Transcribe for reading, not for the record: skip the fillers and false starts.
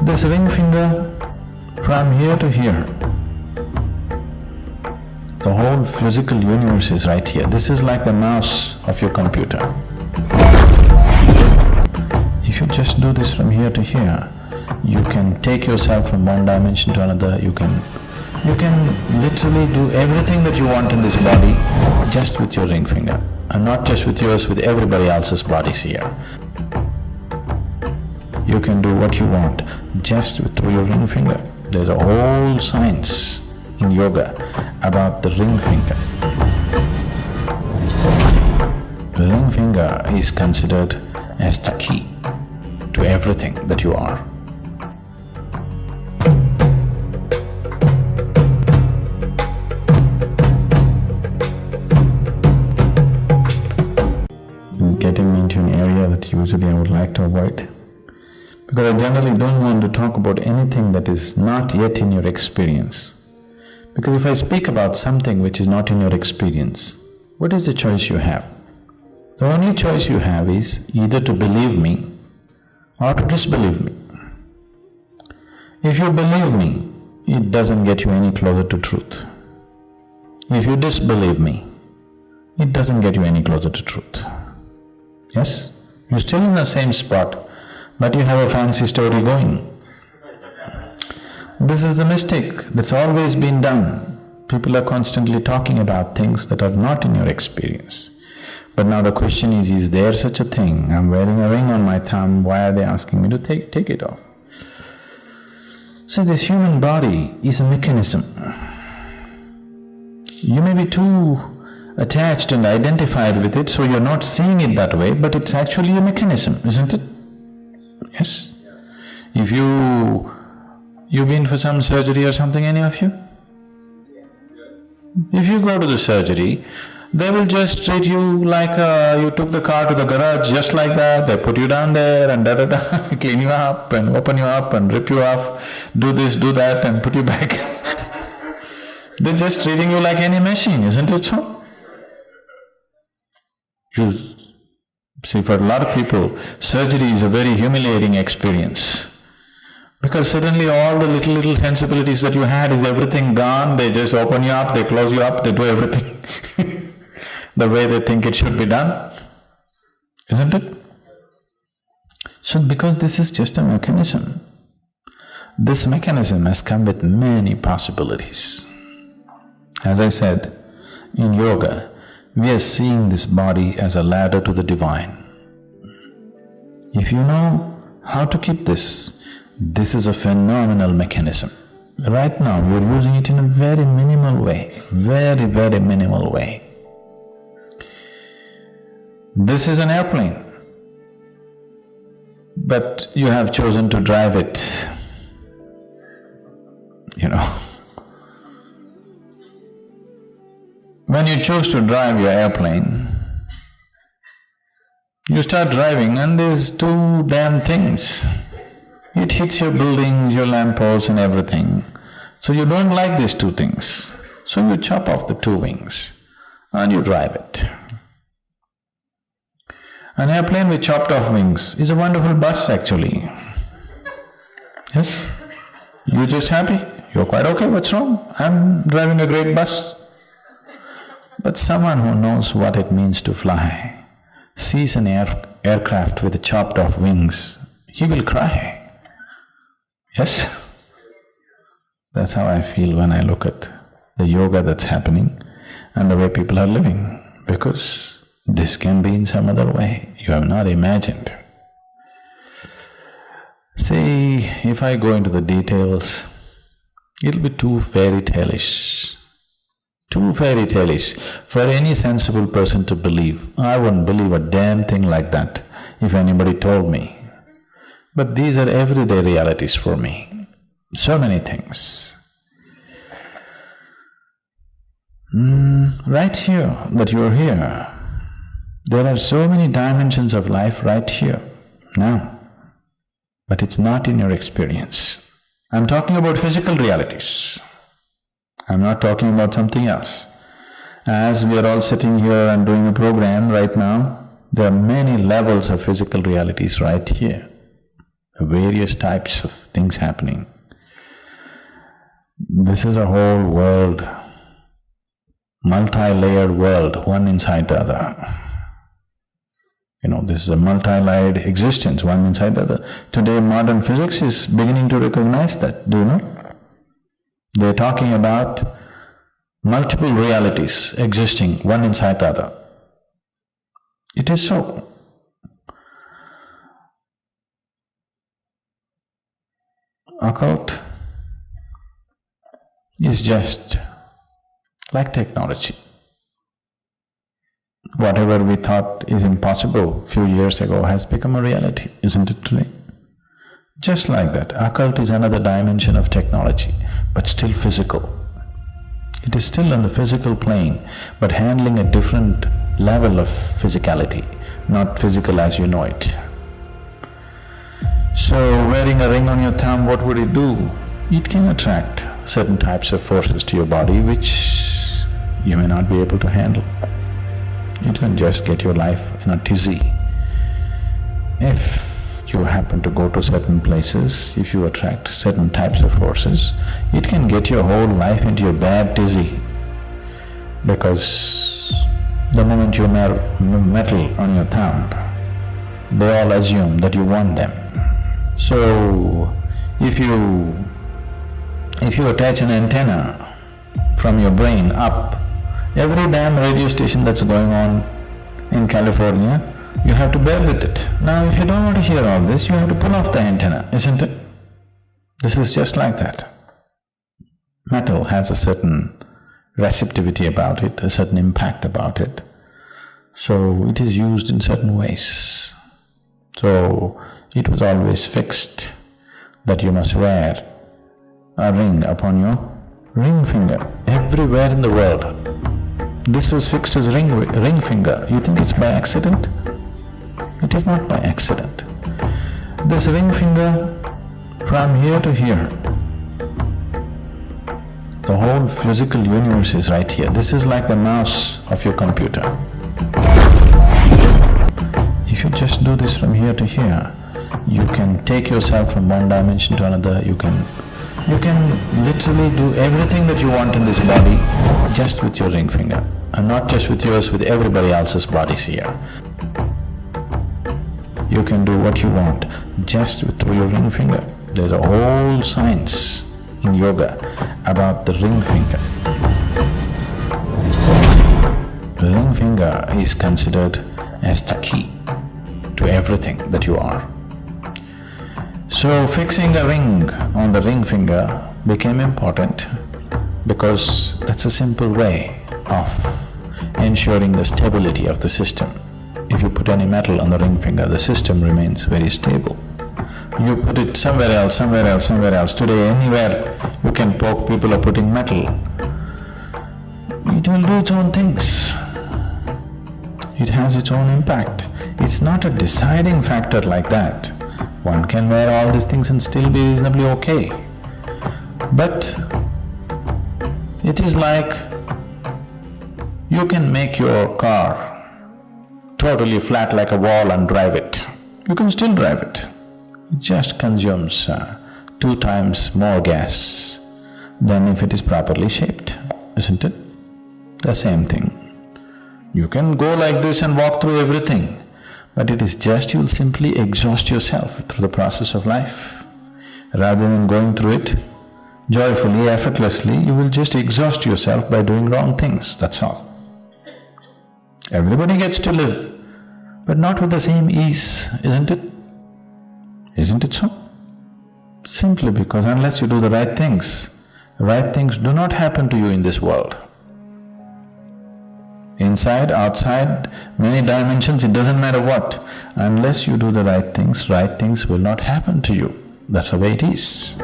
This ring finger from here to here, the whole physical universe is right here. This is like the mouse of your computer. If you just do this from here to here, you can take yourself from one dimension to another. You can literally do everything that you want in this body just with your ring finger. And not just with yours, with everybody else's bodies here. You can do what you want just through your ring finger. There's a whole science in yoga about the ring finger. The ring finger is considered as the key to everything that you are. Getting into an area that usually I would like to avoid, because I generally don't want to talk about anything that is not yet in your experience. Because if I speak about something which is not in your experience, what is the choice you have? The only choice you have is either to believe me or to disbelieve me. If you believe me, it doesn't get you any closer to truth. If you disbelieve me, it doesn't get you any closer to truth. Yes? You're still in the same spot, but you have a fancy story going. This is the mistake that's always been done. People are constantly talking about things that are not in your experience. But now the question is there such a thing? I'm wearing a ring on my thumb, why are they asking me to take it off? So this human body is a mechanism. You may be too attached and identified with it, so you're not seeing it that way, but it's actually a mechanism, isn't it? Yes? If you've been for some surgery or something, any of you? If you go to the surgery, they will just treat you like you took the car to the garage just like that. They put you down there and da-da-da, clean you up and open you up and rip you off, do this, do that and put you back. They're just treating you like any machine, isn't it so? You see, for a lot of people, surgery is a very humiliating experience. Because suddenly all the little sensibilities that you had is everything gone, they just open you up, they close you up, they do everything the way they think it should be done, isn't it? So because this is just a mechanism, this mechanism has come with many possibilities. As I said, in yoga, we are seeing this body as a ladder to the divine. If you know how to keep this is a phenomenal mechanism. Right now, you're using it in a very minimal way, very minimal way. This is an airplane, but you have chosen to drive it, you know. When you choose to drive your airplane, you start driving and there's two damn things. It hits your buildings, your lampposts and everything. So you don't like these two things. So you chop off the two wings and you drive it. An airplane with chopped off wings is a wonderful bus actually. Yes? You're just happy? You're quite okay, what's wrong? I'm driving a great bus. But someone who knows what it means to fly sees an aircraft with chopped off wings, he will cry. Yes? That's how I feel when I look at the yoga that's happening and the way people are living, because this can be in some other way you have not imagined. See, if I go into the details, it'll be too fairy tale-ish. Too fairy tale-ish for any sensible person to believe. I wouldn't believe a damn thing like that if anybody told me. But these are everyday realities for me. So many things. Right here, that you're here, there are so many dimensions of life right here, now. But it's not in your experience. I'm talking about physical realities. I'm not talking about something else. As we are all sitting here and doing a program right now, there are many levels of physical realities right here. various types of things happening. This is a whole world, multi-layered world, one inside the other. This is a multi-layered existence, one inside the other. Today modern physics is beginning to recognize that, do you know? They're talking about multiple realities existing, one inside the other. It is so. Occult is just like technology. Whatever we thought is impossible a few years ago has become a reality, isn't it today? Just like that, occult is another dimension of technology, but still physical. It is still on the physical plane, but handling a different level of physicality, not physical as you know it. So, wearing a ring on your thumb, what would it do? It can attract certain types of forces to your body which you may not be able to handle. It can just get your life in a tizzy. If you happen to go to certain places, if you attract certain types of forces, it can get your whole life into a bad tizzy. Because the moment you wear metal on your thumb, they all assume that you want them. So, if you attach an antenna from your brain up, every damn radio station that's going on in California, you have to bear with it. Now, if you don't want to hear all this, you have to pull off the antenna, isn't it? This is just like that. Metal has a certain receptivity about it, a certain impact about it. So, it is used in certain ways. So, it was always fixed that you must wear a ring upon your ring finger, everywhere in the world. This was fixed as ring finger. You think it's by accident? It is not by accident. This ring finger from here to here, the whole physical universe is right here. This is like the mouse of your computer. If you just do this from here to here, you can take yourself from one dimension to another. You can literally do everything that you want in this body just with your ring finger. And not just with yours, with everybody else's bodies here. You can do what you want just through your ring finger. There's a whole science in yoga about the ring finger. The ring finger is considered as the key to everything that you are. So, fixing a ring on the ring finger became important because that's a simple way of ensuring the stability of the system. If you put any metal on the ring finger, the system remains very stable. You put it somewhere else, somewhere else, somewhere else. Today, anywhere you can poke, people are putting metal. It will do its own things. It has its own impact. It's not a deciding factor like that. One can wear all these things and still be reasonably okay. But it is like you can make your car totally flat like a wall and drive it. You can still drive it. It just consumes 2 times more gas than if it is properly shaped, isn't it? The same thing. You can go like this and walk through everything, but it is just you'll simply exhaust yourself through the process of life. Rather than going through it joyfully, effortlessly, you will just exhaust yourself by doing wrong things, that's all. Everybody gets to live, but not with the same ease, isn't it? Isn't it so? Simply because unless you do the right things do not happen to you in this world. Inside, outside, many dimensions, it doesn't matter what. Unless you do the right things will not happen to you. That's the way it is.